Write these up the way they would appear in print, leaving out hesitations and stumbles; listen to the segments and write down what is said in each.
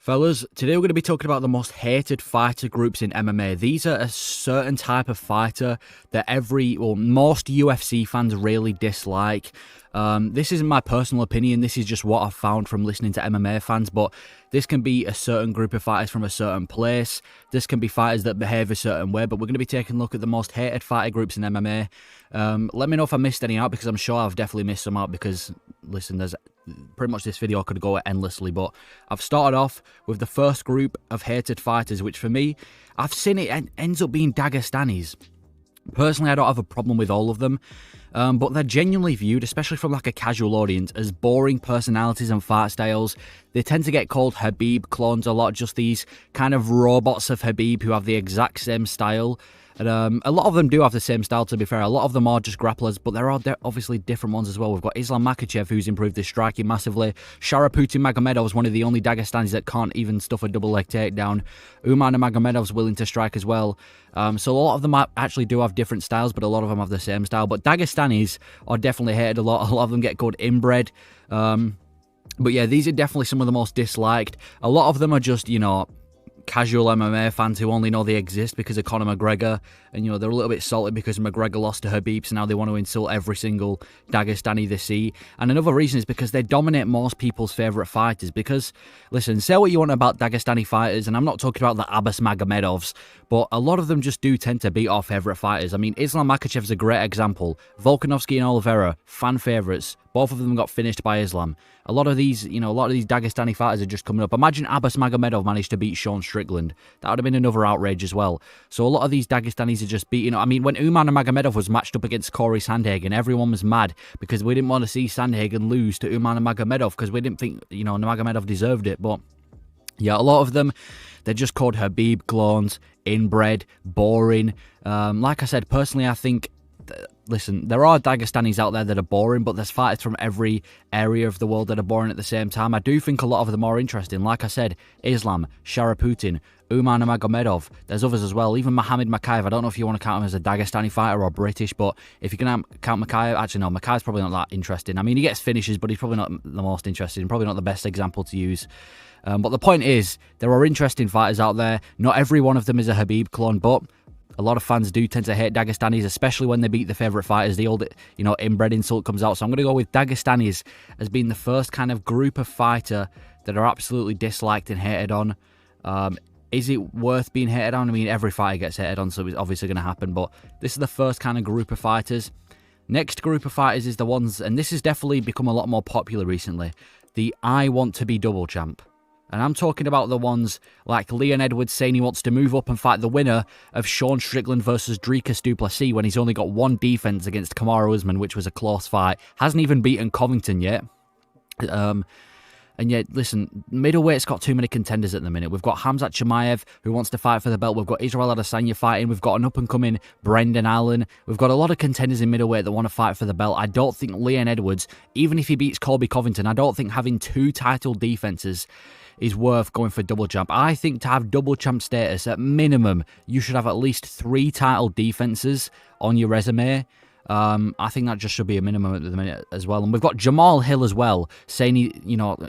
Fellas, today we're going to be talking about the most hated fighter groups in MMA. These are a certain type of fighter that most UFC fans really dislike. This isn't my personal opinion, this is just what I've found from listening to MMA fans, but this can be a certain group of fighters from a certain place. This can be fighters that behave a certain way, but we're going to be taking a look at the most hated fighter groups in MMA. Let me know if I missed any out, because I'm sure I've definitely missed some out, because, listen, there's pretty much this video could go endlessly, but I've started off with the first group of hated fighters, which for me, I've seen it ends up being Dagestanis. Personally, I don't have a problem with all of them, but they're genuinely viewed, especially from like a casual audience, as boring personalities and fight styles. They tend to get called Habib clones a lot, just these kind of robots of Habib who have the exact same style. And a lot of them do have the same style, to be fair. A lot of them are just grapplers, but there are obviously different ones as well. We've got Islam Makhachev, who's improved his striking massively. Sharaputin Magomedov is one of the only Dagestanis that can't even stuff a double leg takedown. Umar Nurmagomedov's willing to strike as well. So a lot of them actually do have different styles, but a lot of them have the same style. But Dagestanis are definitely hated a lot. A lot of them get called inbred. But yeah, these are definitely some of the most disliked. A lot of them are just, casual MMA fans who only know they exist because of Conor McGregor, and they're a little bit salty because McGregor lost to Habib, so now they want to insult every single Dagestani they see. And another reason is because they dominate most people's favourite fighters. Because, listen, say what you want about Dagestani fighters, and I'm not talking about the Abbas Magomedovs, but a lot of them just do tend to beat our favourite fighters. I mean, Islam Makhachev's a great example. Volkanovski and Oliveira, fan favourites. Both of them got finished by Islam. A lot of these Dagestani fighters are just coming up. Imagine Abbas Magomedov managed to beat Sean Strickland. That would have been another outrage as well. So a lot of these Dagestanis are just beating. I mean, when Umar Nurmagomedov was matched up against Corey Sandhagen, everyone was mad because we didn't want to see Sandhagen lose to Umar Nurmagomedov because we didn't think, Nurmagomedov deserved it. But yeah, a lot of them, they're just called Habib clones, inbred, boring. Like I said, personally, I think, listen, there are Dagestanis out there that are boring, but there's fighters from every area of the world that are boring at the same time. I do think a lot of them are interesting. Like I said, Islam, Sharaputin, Umar Nurmagomedov. There's others as well. Even Mohammed Makhachev. I don't know if you want to count him as a Dagestani fighter or British, but if you can count Makhachev, actually no, Makhachev's probably not that interesting. I mean, he gets finishes, but he's probably not the most interesting. Probably not the best example to use. But the point is, there are interesting fighters out there. Not every one of them is a Habib clone, but a lot of fans do tend to hate Dagestanis, especially when they beat the favourite fighters. The old, inbred insult comes out. So I'm going to go with Dagestanis as being the first kind of group of fighter that are absolutely disliked and hated on. Is it worth being hated on? I mean, every fighter gets hated on, so it's obviously going to happen. But this is the first kind of group of fighters. Next group of fighters is the ones, and this has definitely become a lot more popular recently, the I want to be double champ. And I'm talking about the ones like Leon Edwards saying he wants to move up and fight the winner of Sean Strickland versus Dricus du Plessis when he's only got one defense against Kamaru Usman, which was a close fight. Hasn't even beaten Covington yet. And yet, listen, middleweight's got too many contenders at the minute. We've got Khamzat Chimaev, who wants to fight for the belt. We've got Israel Adesanya fighting. We've got an up-and-coming Brendan Allen. We've got a lot of contenders in middleweight that want to fight for the belt. I don't think Leon Edwards, even if he beats Colby Covington, I don't think having two title defenses is worth going for double champ. I think to have double champ status, at minimum, you should have at least 3 title defenses on your resume. I think that just should be a minimum at the minute as well. And we've got Jamal Hill as well, saying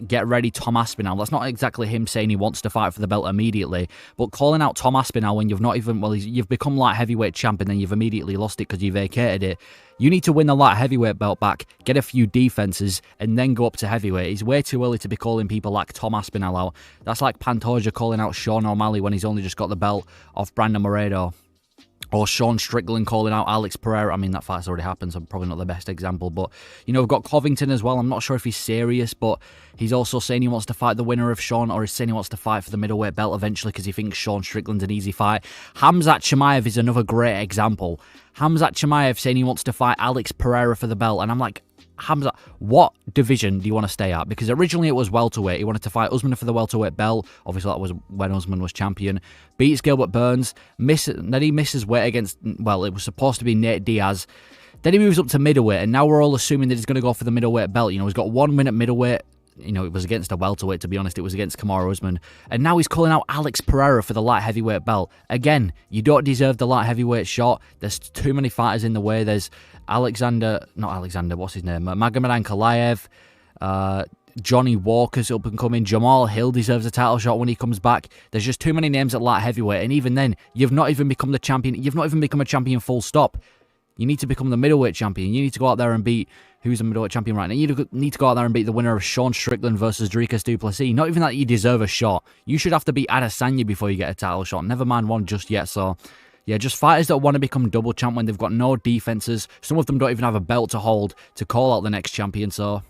get ready Tom Aspinall. That's not exactly him saying he wants to fight for the belt immediately, but calling out Tom Aspinall when you've not even, you've become light heavyweight champ and then you've immediately lost it because you vacated it. You need to win the light heavyweight belt back, get a few defenses, and then go up to heavyweight. It's way too early to be calling people like Tom Aspinall out. That's like Pantoja calling out Sean O'Malley when he's only just got the belt off Brandon Moreno. Or Sean Strickland calling out Alex Pereira. I mean, that fight's already happened, so probably not the best example. But, we've got Covington as well. I'm not sure if he's serious, but he's also saying he wants to fight the winner of Sean, or he's saying he wants to fight for the middleweight belt eventually because he thinks Sean Strickland's an easy fight. Khamzat Chimaev is another great example. Khamzat Chimaev saying he wants to fight Alex Pereira for the belt. And I'm like, Khamzat, what division do you want to stay at? Because originally it was welterweight. He wanted to fight Usman for the welterweight belt. Obviously, that was when Usman was champion. Beats Gilbert Burns. Then he misses weight against, it was supposed to be Nate Diaz. Then he moves up to middleweight, and now we're all assuming that he's going to go for the middleweight belt. He's got 1 win at middleweight. It was against a welterweight, to be honest. It was against Kamaru Usman. And now he's calling out Alex Pereira for the light heavyweight belt. Again, you don't deserve the light heavyweight shot. There's too many fighters in the way. There's Magomed Ankalaev, Johnny Walker's up and coming. Jamal Hill deserves a title shot when he comes back. There's just too many names at light heavyweight, and even then, you've not even become the champion. You've not even become a champion full stop. You need to become the middleweight champion. You need to go out there and beat... Who's the middleweight champion right now? You need to go out there and beat the winner of Sean Strickland versus Dricus du Plessis. Not even that you deserve a shot. You should have to beat Adesanya before you get a title shot. Never mind one just yet, so... Yeah, just fighters that want to become double champ when they've got no defenses. Some of them don't even have a belt to hold to call out the next champion, so...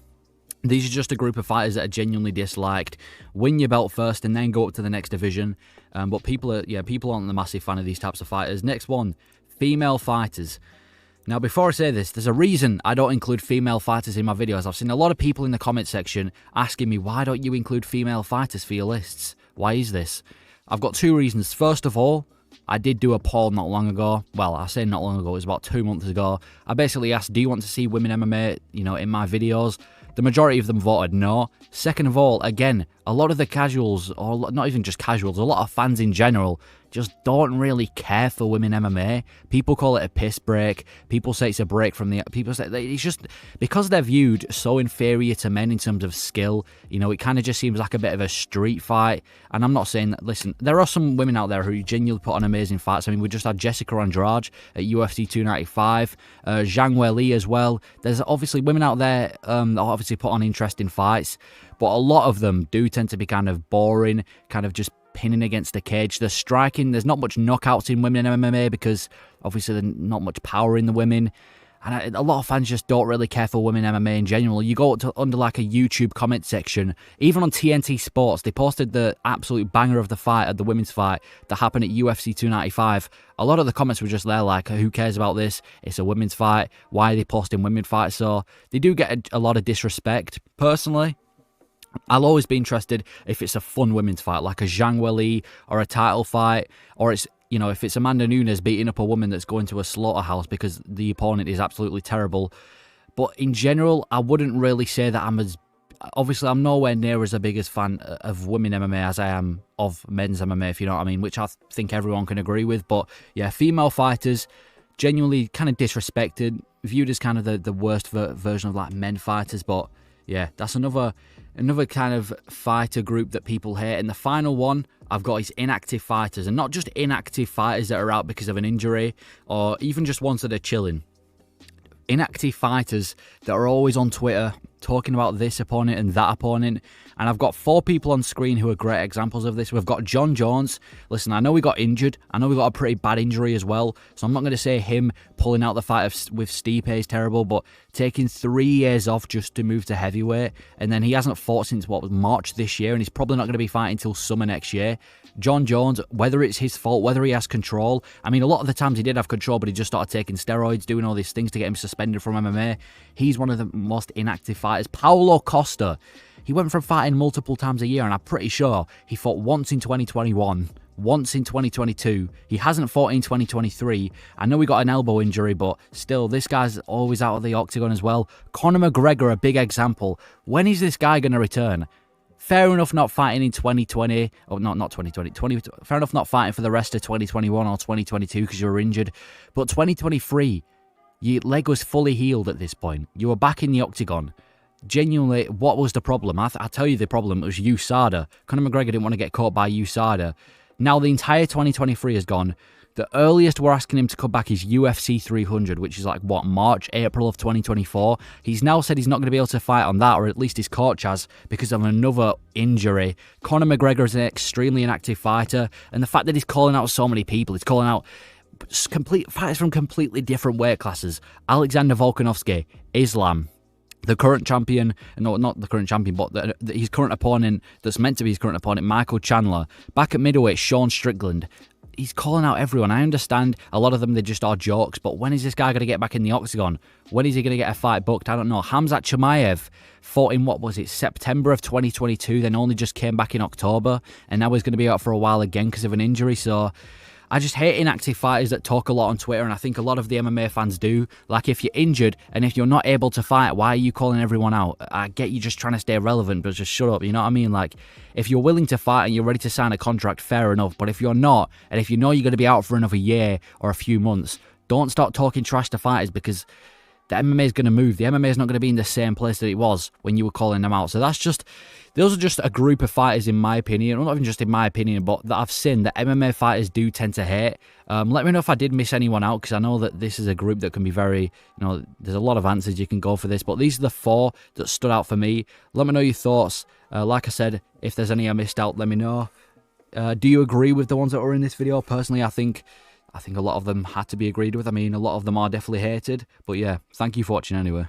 These are just a group of fighters that are genuinely disliked. Win your belt first and then go up to the next division. But people aren't the massive fan of these types of fighters. Next one, female fighters. Now, before I say this, there's a reason I don't include female fighters in my videos. I've seen a lot of people in the comment section asking me, why don't you include female fighters for your lists? Why is this? I've got two reasons. First of all, I did do a poll not long ago. Well, I say not long ago, it was about 2 months ago. I basically asked, do you want to see women MMA, in my videos? The majority of them voted no. Second of all, again, a lot of the casuals, or not even just casuals, a lot of fans in general, just don't really care for women MMA. People call it a piss break. People say it's a break from the... People say it's just... Because they're viewed so inferior to men in terms of skill, it kind of just seems like a bit of a street fight. And I'm not saying that... Listen, there are some women out there who genuinely put on amazing fights. I mean, we just had Jessica Andrade at UFC 295. Zhang Weili as well. There's obviously women out there that obviously put on interesting fights. But a lot of them do tend to be kind of boring, kind of just pinning against the cage. The striking, there's not much knockouts in women in MMA because obviously there's not much power in the women. And a lot of fans just don't really care for women MMA in general. You go to under like a YouTube comment section, even on TNT Sports, they posted the absolute banger of the fight at the women's fight that happened at UFC 295. A lot of the comments were just there like, who cares about this? It's a women's fight. Why are they posting women fights? So they do get a lot of disrespect. Personally, I'll always be interested if it's a fun women's fight, like a Zhang Weili or a title fight, or it's, if it's Amanda Nunes beating up a woman that's going to a slaughterhouse because the opponent is absolutely terrible. But in general, I wouldn't really say that obviously, I'm nowhere near as a big as fan of women MMA as I am of men's MMA, if you know what I mean, which I think everyone can agree with. But yeah, female fighters, genuinely kind of disrespected, viewed as kind of the worst version of like men fighters. But yeah, that's another kind of fighter group that people hate. And the final one I've got is inactive fighters. And not just inactive fighters that are out because of an injury or even just ones that are chilling. Inactive fighters that are always on Twitter talking about this opponent and that opponent. And I've got 4 people on screen who are great examples of this. We've got John Jones. Listen, I know we got injured. I know we got a pretty bad injury as well. So I'm not going to say him pulling out the fight with Stipe is terrible, but taking 3 years off just to move to heavyweight. And then he hasn't fought since, March this year. And he's probably not going to be fighting until summer next year. John Jones, whether it's his fault, whether he has control. I mean, a lot of the times he did have control, but he just started taking steroids, doing all these things to get him suspended from MMA. He's one of the most inactive fighters. Paulo Costa. He went from fighting multiple times a year, and I'm pretty sure he fought once in 2021, once in 2022. He hasn't fought in 2023. I know he got an elbow injury, but still, this guy's always out of the octagon as well. Conor McGregor, a big example. When is this guy going to return? Fair enough not fighting in 2020, or not 2020, fair enough not fighting for the rest of 2021 or 2022 because you were injured, but 2023, your leg was fully healed at this point. You were back in the octagon. Genuinely, what was the problem? I'll tell you the problem. It was USADA. Conor McGregor didn't want to get caught by USADA. Now the entire 2023 has gone. The earliest we're asking him to come back is UFC 300, which is like, March, April of 2024. He's now said he's not going to be able to fight on that, or at least his coach has, because of another injury. Conor McGregor is an extremely inactive fighter, and the fact that he's calling out so many people, he's calling out fighters from completely different weight classes. Alexander Volkanovski, Islam, the current champion, no, not the current champion, but his current opponent, that's meant to be his current opponent, Michael Chandler. Back at middleweight, Sean Strickland. He's calling out everyone. I understand a lot of them, they just are jokes, but when is this guy going to get back in the octagon? When is he going to get a fight booked? I don't know. Khamzat Chimaev fought in, September of 2022, then only just came back in October, and now he's going to be out for a while again because of an injury, so... I just hate inactive fighters that talk a lot on Twitter, and I think a lot of the MMA fans do. Like, if you're injured and if you're not able to fight, why are you calling everyone out? I get you just trying to stay relevant, but just shut up, you know what I mean? Like, if you're willing to fight and you're ready to sign a contract, fair enough. But if you're not, and if you know you're going to be out for another year or a few months, don't start talking trash to fighters, because the MMA is going to move. The MMA is not going to be in the same place that it was when you were calling them out. So those are just a group of fighters, in my opinion, well, not even just in my opinion, but that I've seen that MMA fighters do tend to hate. Let me know if I did miss anyone out, because I know that this is a group that can be very, there's a lot of answers you can go for this, but these are the 4 that stood out for me. Let me know your thoughts. Like I said, if there's any I missed out, let me know. Do you agree with the ones that were in this video? Personally, I think a lot of them had to be agreed with. I mean, a lot of them are definitely hated. But yeah, thank you for watching anyway.